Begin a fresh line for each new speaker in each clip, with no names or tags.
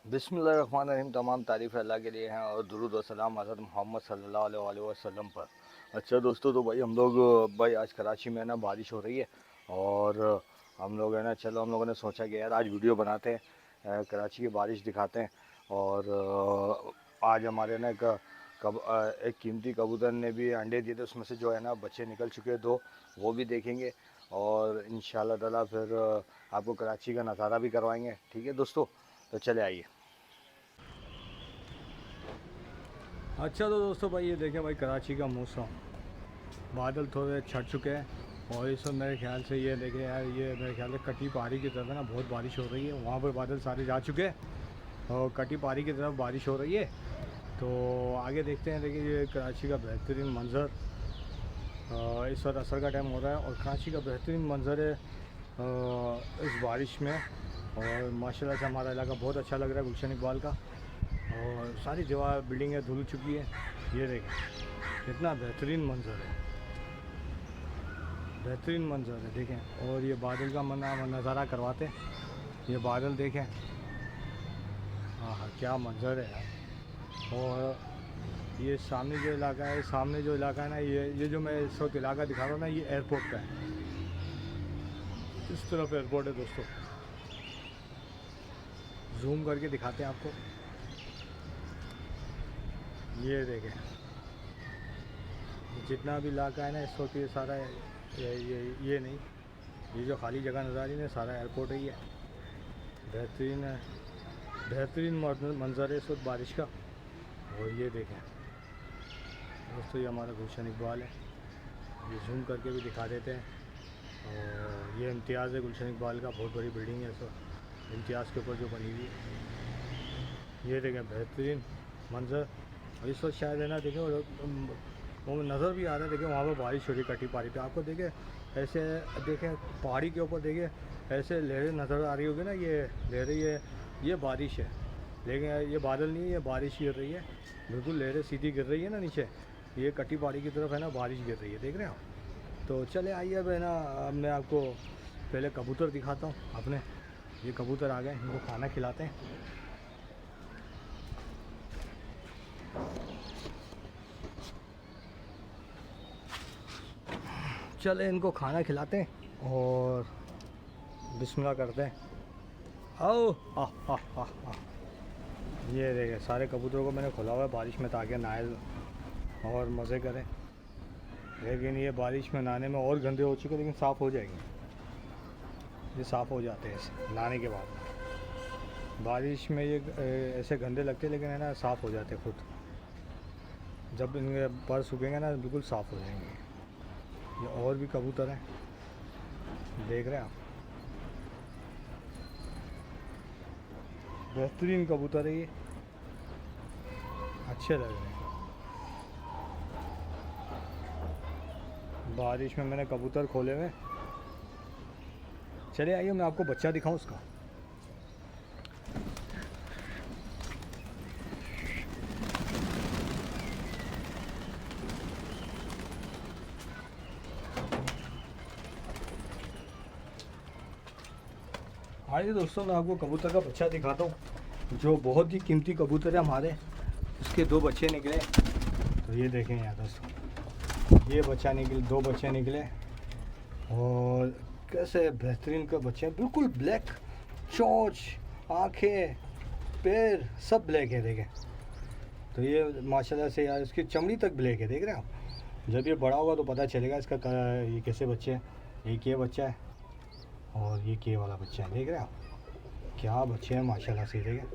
बिस्मिल्लाहिर्रहमानिर्रहीम। तमाम तारीफ़ अल्लाह के लिए हैं और दुरूद व सलाम हज़रत मोहम्मद सल्लल्लाहु अलैहि वसल्लम पर। अच्छा दोस्तों, तो भाई हम लोग भाई आज कराची में ना बारिश हो रही है और हम लोग है ना, चलो हम लोगों ने सोचा कि यार आज वीडियो बनाते हैं, कराची की बारिश दिखाते हैं। और आज हमारे ना एक कीमती कबूतर ने भी अंडे दिए थे, उसमें से जो है ना बच्चे निकल चुके हैं दो, वो भी देखेंगे और इंशाल्लाह ताला फिर आपको कराची का नज़ारा भी करवाएंगे। ठीक है दोस्तों, तो चले आइए। अच्छा तो दोस्तों भाई ये देखें भाई कराची का मौसम, बादल थोड़े छट चुके हैं और इस वक्त मेरे ख्याल से ये देखें यार, ये मेरे ख्याल से कटी पहाड़ी की तरफ है ना बहुत बारिश हो रही है। वहाँ पर बादल सारे जा चुके हैं और कटी पहाड़ी की तरफ बारिश हो रही है। तो आगे देखते हैं। देखिए ये कराची का बेहतरीन मंज़र, इस वक्त असर का टाइम हो रहा है और कराची का बेहतरीन मंज़र है इस बारिश में। और माशाल्लाह से हमारा इलाका बहुत अच्छा लग रहा है गुलशन इकबाल का। और सारी दीवार बिल्डिंगें धुल चुकी है। ये देखें कितना बेहतरीन मंज़र है, बेहतरीन मंज़र है देखें। और ये बादल का नज़ारा करवाते हैं। ये बादल देखें, हाँ क्या मंज़र है यार। और ये सामने जो इलाका है, सामने जो इलाका है ना, ये जो मैं इस वक्त इलाका दिखा रहा हूँ ना, ये एयरपोर्ट का है। इस तरफ एयरपोर्ट है दोस्तों, जूम करके दिखाते हैं आपको। ये देखें जितना भी इलाका है ना इस वक्त, ये सारा ये नहीं, ये जो खाली जगह नज़र आ रही है सारा एयरपोर्ट है। ये बेहतरीन है, बेहतरीन मंज़र है इस वक्त बारिश का। और ये देखें दोस्तों, ये हमारा गुलशन इकबाल है, ये जूम करके भी दिखा देते हैं। और ये इम्तियाज़ है गुलशन इकबाल का, बहुत बड़ी बिल्डिंग है इस वक्त इम्तियाज़ के ऊपर जो बनी हुई है। ये देखें बेहतरीन मंज़र। और इस वक्त शायद है ना देखें, वो नज़र भी आ रहा है देखें, वहाँ पर बारिश हो रही है कटी पहाड़ी पे। आपको देखें ऐसे, देखें पहाड़ी के ऊपर देखें ऐसे लहरें नज़र आ रही होगी ना, ये लहरें, ये बारिश है। लेकिन ये बादल नहीं है, ये बारिश गिर रही है, बिल्कुल लहरें सीधी गिर रही है ना नीचे। ये कटी पहाड़ी की तरफ है ना बारिश गिर रही है, देख रहे हैं आप। तो चले आइए अब है ना, अब मैं आपको पहले कबूतर दिखाता हूँ अपने। ये कबूतर आ गए, इनको खाना खिलाते हैं। चले इनको खाना खिलाते हैं और बिस्मिल्लाह करते हैं। आओ ये देखे सारे कबूतरों को मैंने खोला हुआ है बारिश में ताकि नहाए और मज़े करें। लेकिन ये बारिश में नहाने में और गंदे हो चुके, लेकिन साफ़ हो जाएंगे, ये साफ़ हो जाते हैं ऐसे नहाने के बाद। बारिश में ये ऐसे गंदे लगते हैं, लेकिन है ना साफ़ हो जाते हैं खुद। जब इनके पर सूखेंगे ना बिल्कुल साफ़ हो जाएंगे। ये और भी कबूतर हैं, देख रहे हैं आप, बेहतरीन कबूतर है ये, अच्छे लग रहे हैं। बारिश में मैंने कबूतर खोले हुए। चले आइए मैं आपको बच्चा दिखाऊं उसका। आइए दोस्तों, मैं आपको कबूतर का बच्चा दिखाता हूँ, जो बहुत ही कीमती कबूतर है हमारे। उसके दो बच्चे निकले, तो ये देखें यहाँ दोस्तों, ये बच्चा निकले, दो बच्चे निकले। और कैसे बेहतरीन का बच्चे हैं, बिल्कुल ब्लैक, चोंच, आँखें, पैर सब ब्लैक है देखें। तो ये माशाल्लाह से यार इसकी चमड़ी तक ब्लैक है, देख रहे हैं आप। जब ये बड़ा होगा तो पता चलेगा इसका ये कैसे बच्चे हैं। एक ये बच्चा है और ये के वाला बच्चा है, देख रहे हैं आप, क्या बच्चे हैं माशाल्लाह से। देखें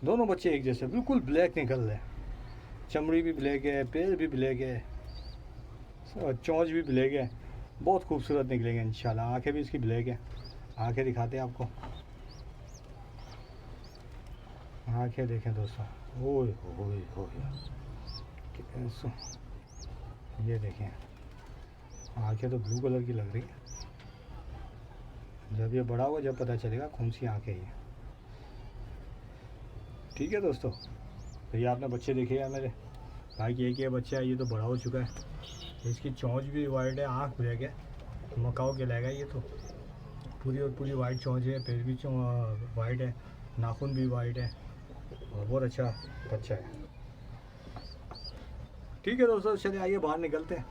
दोनों बच्चे एक जैसे बिल्कुल ब्लैक निकल रहे हैं, चमड़ी भी ब्लैक है, पैर भी ब्लैक है और चोंच भी ब्लैक है, बहुत खूबसूरत निकलेंगे इंशाल्लाह। आंखें भी इसकी ब्लैक है, आंखें दिखाते हैं आपको, आंखें देखें दोस्तों, ओए ओए ओए, ये देखें आंखें तो ब्लू कलर की लग रही है। जब ये बड़ा होगा जब पता चलेगा कौन सी आंखें हैं। ठीक है दोस्तों, तो ये आपने बच्चे देखे हैं मेरे भाई की। एक ये बच्चा है, ये तो बड़ा हो चुका है। इसकी चोंच भी वाइट है, आँख ब्लैक है, मकाओ कहलाएगा ये तो। पूरी और पूरी वाइट चोंच है, पैर भी वाइट है, नाखून भी वाइट है। और बहुत अच्छा बच्चा है। ठीक है दोस्तों, चलिए आइए बाहर निकलते हैं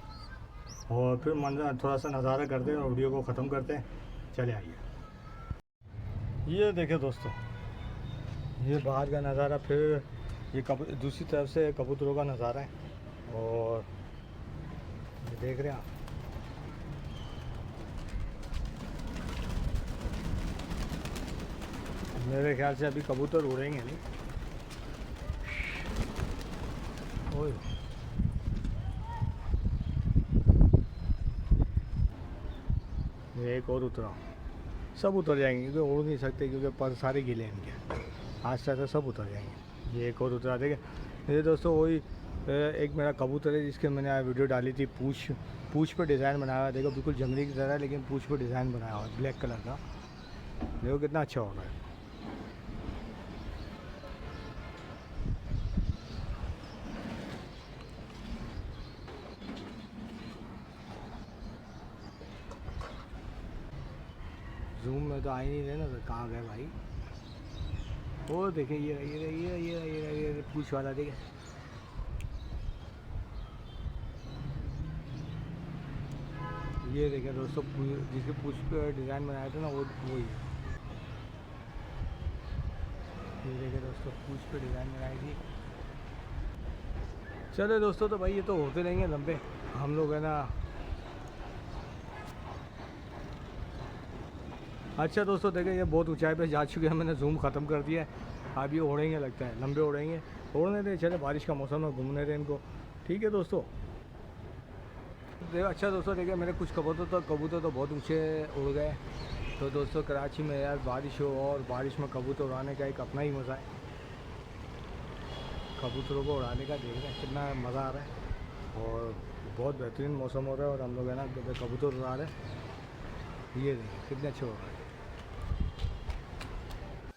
और फिर मंजर थोड़ा सा नज़ारा करते हैं और वीडियो को ख़त्म करते हैं। चले आइए। ये देखें दोस्तों, ये बाहर का नज़ारा, फिर ये दूसरी तरफ से कबूतरों का नज़ारा है। और ये देख रहे हैं आप, मेरे ख्याल से अभी कबूतर उड़ेंगे नहीं। ओए ये एक और उतरा, सब उतर जाएंगे क्योंकि उड़ नहीं सकते, क्योंकि पर सारे गीले हैं इनके, आज तक सब उतर जाएंगे। ये एक और उतरा देखे। ये दोस्तों वही एक मेरा कबूतर है जिसके मैंने वीडियो डाली थी, पूछ पे डिज़ाइन बनाया हुआ है। देखो बिल्कुल जंगली की तरह है, लेकिन पूछ पे डिज़ाइन बनाया हुआ है ब्लैक कलर का। देखो कितना अच्छा हो रहा है। जूम में तो आ ही नहीं रहे ना, तो कहाँ गए भाई। वो देखें, ये पूछ वाला देखे। ये देखें दोस्तों, जिसके पूछ पे डिज़ाइन बनाया था ना, वही है। ये देखें दोस्तों, पूछ पे डिज़ाइन बनाई थी। चलो दोस्तों, तो भाई ये तो होते रहेंगे लंबे, हम लोग है ना। अच्छा दोस्तों देखें, ये बहुत ऊंचाई पे जा चुके हैं, मैंने जूम ख़त्म कर दिया है। अब ये उड़ेंगे, लगता है लंबे उड़ेंगे। उड़ने दे, चले, बारिश का मौसम है, घूमने दें इनको। ठीक है दोस्तों। देखो अच्छा दोस्तों, देखिए मेरे कुछ कबूतर तो बहुत ऊँचे उड़ गए। तो दोस्तों कराची में यार बारिश हो, और बारिश में कबूतर उड़ाने का एक अपना ही मज़ा है। कबूतरों को उड़ाने का देख रहे हैं कितना मज़ा आ रहा है, और बहुत बेहतरीन मौसम हो रहा है, और हम लोग है ना कबूतर उड़ा रहे हैं। ये देखिए कितने अच्छे हो रहे हैं।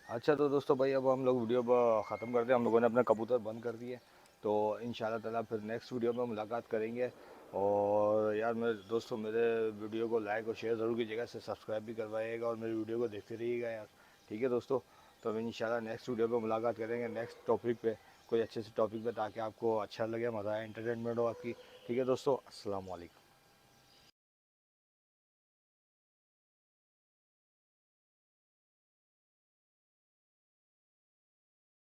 अच्छा तो दोस्तों भाई, अब हम लोग वीडियो ख़त्म करते हैं। हम लोगों ने अपने कबूतर बंद कर दिए, तो इंशाल्लाह ताला फिर नेक्स्ट वीडियो में मुलाकात करेंगे। और यार मेरे दोस्तों, मेरे वीडियो को लाइक और शेयर ज़रूर कीजिएगा, से सब्सक्राइब भी करवाइएगा और मेरी वीडियो को देखते रहिएगा यार। ठीक है दोस्तों, तो हम इंशाल्लाह नेक्स्ट वीडियो पे मुलाकात करेंगे, नेक्स्ट टॉपिक पे, कोई अच्छे से टॉपिक पे, ताकि आपको अच्छा लगे, मज़ा आए, एंटरटेनमेंट हो आपकी। ठीक है दोस्तों, अस्सलाम वालेकुम।